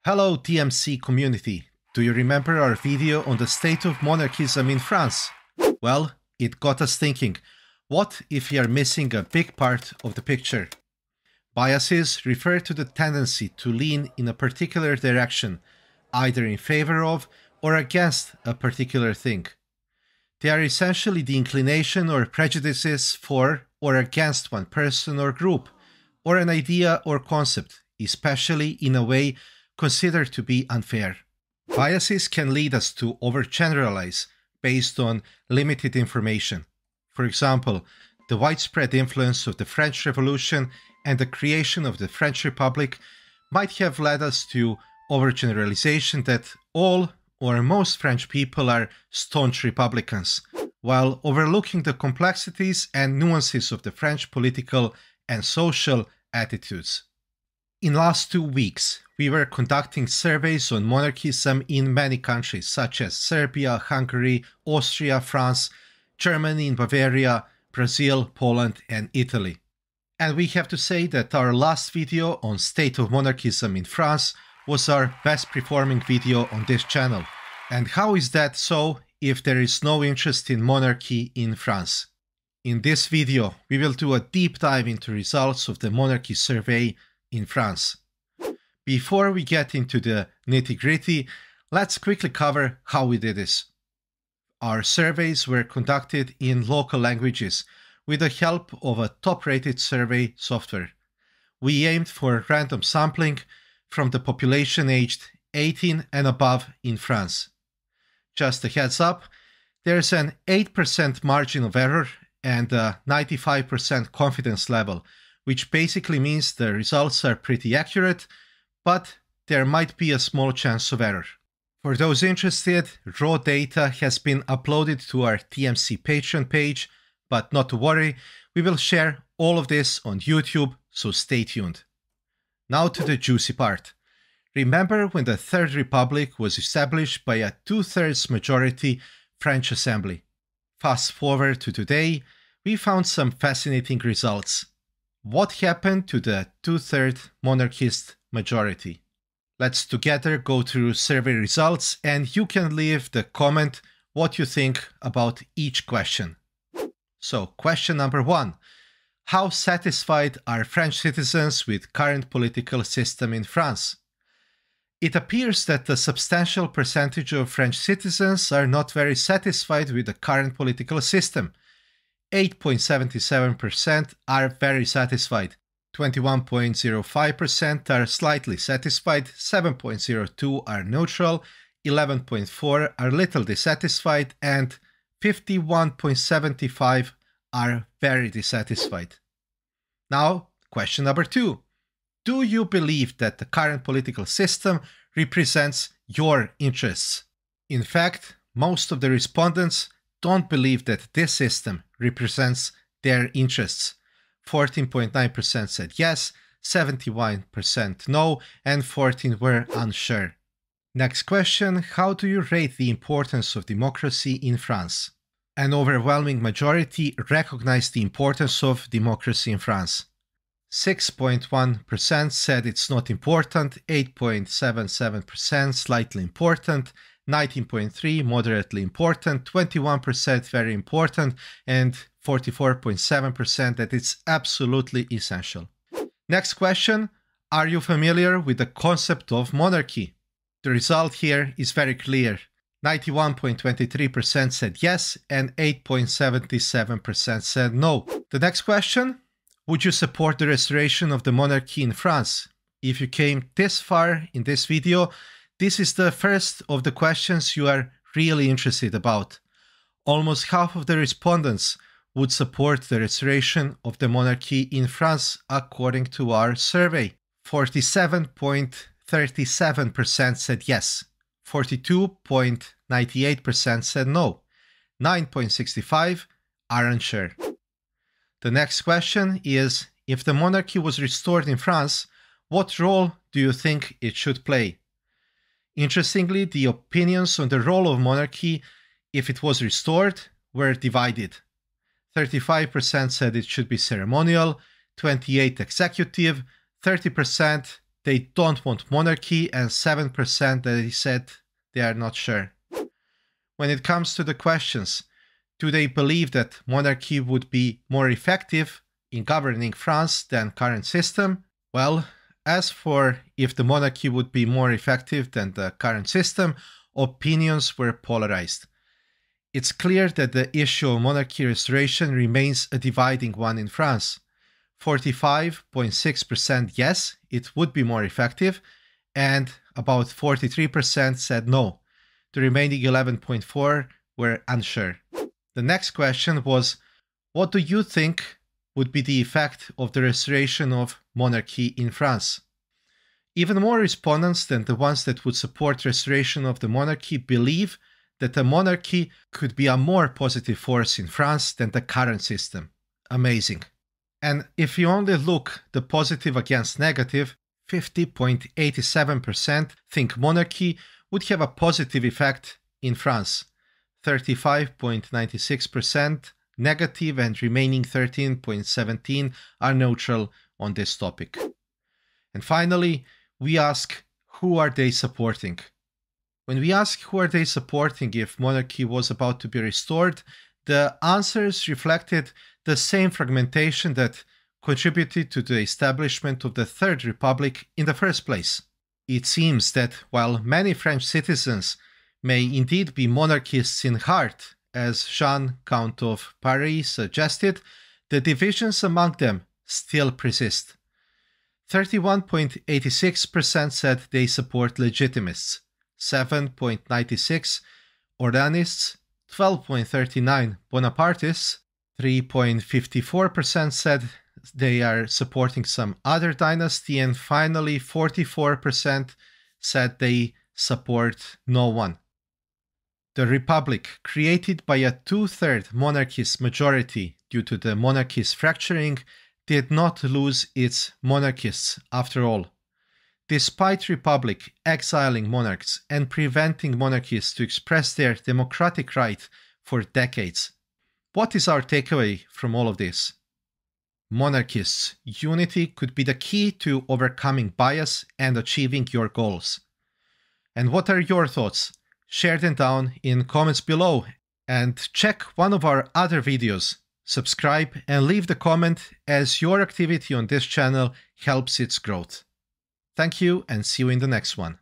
Hello TMC community, do you remember our video on the state of monarchism in France? Well, it got us thinking, what if we are missing a big part of the picture? Biases refer to the tendency to lean in a particular direction, either in favor of or against a particular thing. They are essentially the inclination or prejudices for or against one person or group, or an idea or concept, especially in a way considered to be unfair. Biases can lead us to overgeneralize based on limited information. For example, the widespread influence of the French Revolution and the creation of the French Republic might have led us to overgeneralization that all or most French people are staunch Republicans, while overlooking the complexities and nuances of the French political and social attitudes. In last 2 weeks, we were conducting surveys on monarchism in many countries such as Serbia, Hungary, Austria, France, Germany, Bavaria, Brazil, Poland and Italy. And we have to say that our last video on state of monarchism in France was our best performing video on this channel. And how is that so if there is no interest in monarchy in France? In this video, we will do a deep dive into results of the monarchy survey in France. Before we get into the nitty-gritty, let's quickly cover how we did this. Our surveys were conducted in local languages with the help of a top-rated survey software. We aimed for random sampling from the population aged 18 and above in France. Just a heads up, there's an 8% margin of error and a 95% confidence level, which basically means the results are pretty accurate, but there might be a small chance of error. For those interested, raw data has been uploaded to our TMC Patreon page, but not to worry, we will share all of this on YouTube, so stay tuned. Now to the juicy part. Remember when the Third Republic was established by a 2/3 majority French Assembly? Fast forward to today, we found some fascinating results. What happened to the 2/3 monarchist majority? Let's together go through survey results and you can leave the comment what you think about each question. So, question number 1. How satisfied are French citizens with current political system in France? It appears that a substantial percentage of French citizens are not very satisfied with the current political system. 8.77% are very satisfied, 21.05% are slightly satisfied, 7.02% are neutral, 11.4% are little dissatisfied, and 51.75% are very dissatisfied. Now, question number 2. Do you believe that the current political system represents your interests? In fact, most of the respondents don't believe that this system represents their interests. 14.9% said yes, 71% no, and 14% were unsure. Next question, how do you rate the importance of democracy in France? An overwhelming majority recognize the importance of democracy in France. 6.1% said it's not important, 8.77% slightly important, 19.3% moderately important, 21% very important, and 44.7% that it's absolutely essential. Next question, are you familiar with the concept of monarchy? The result here is very clear. 91.23% said yes and 8.77% said no. The next question, would you support the restoration of the monarchy in France? If you came this far in this video, this is the first of the questions you are really interested about. Almost half of the respondents would support the restoration of the monarchy in France according to our survey. 47.37% said yes, 42.98% said no, 9.65% are unsure. The next question is, if the monarchy was restored in France, what role do you think it should play? Interestingly, the opinions on the role of monarchy, if it was restored, were divided. 35% said it should be ceremonial, 28% executive, 30% they don't want monarchy, and 7% they said they are not sure. When it comes to the questions, do they believe that monarchy would be more effective in governing France than current system? Well, as for if the monarchy would be more effective than the current system, opinions were polarized. It's clear that the issue of monarchy restoration remains a dividing one in France. 45.6% yes, it would be more effective, and about 43% said no. The remaining 11.4% were unsure. The next question was, what do you think would be the effect of the restoration of monarchy in France? Even more respondents than the ones that would support restoration of the monarchy believe that the monarchy could be a more positive force in France than the current system. Amazing. And if you only look the positive against negative, 50.87% think monarchy would have a positive effect in France, 35.96% negative, and remaining 13.17% are neutral on this topic. And finally, we ask, who are they supporting? When we ask who are they supporting if monarchy was about to be restored, the answers reflected the same fragmentation that contributed to the establishment of the Third Republic in the first place. It seems that while many French citizens may indeed be monarchists in heart, as Jean, Count of Paris, suggested, the divisions among them still persist. 31.86% said they support legitimists, 7.96% Orleanists, 12.39% Bonapartists, 3.54% said they are supporting some other dynasty, and finally 44% said they support no one. The Republic, created by a two-thirds monarchist majority due to the monarchies fracturing, did not lose its monarchists after all. Despite Republic exiling monarchs and preventing monarchies to express their democratic right for decades. What is our takeaway from all of this? Monarchists, unity could be the key to overcoming bias and achieving your goals. And what are your thoughts? Share them down in comments below, and check one of our other videos. Subscribe and leave the comment, as your activity on this channel helps its growth. Thank you, and see you in the next one.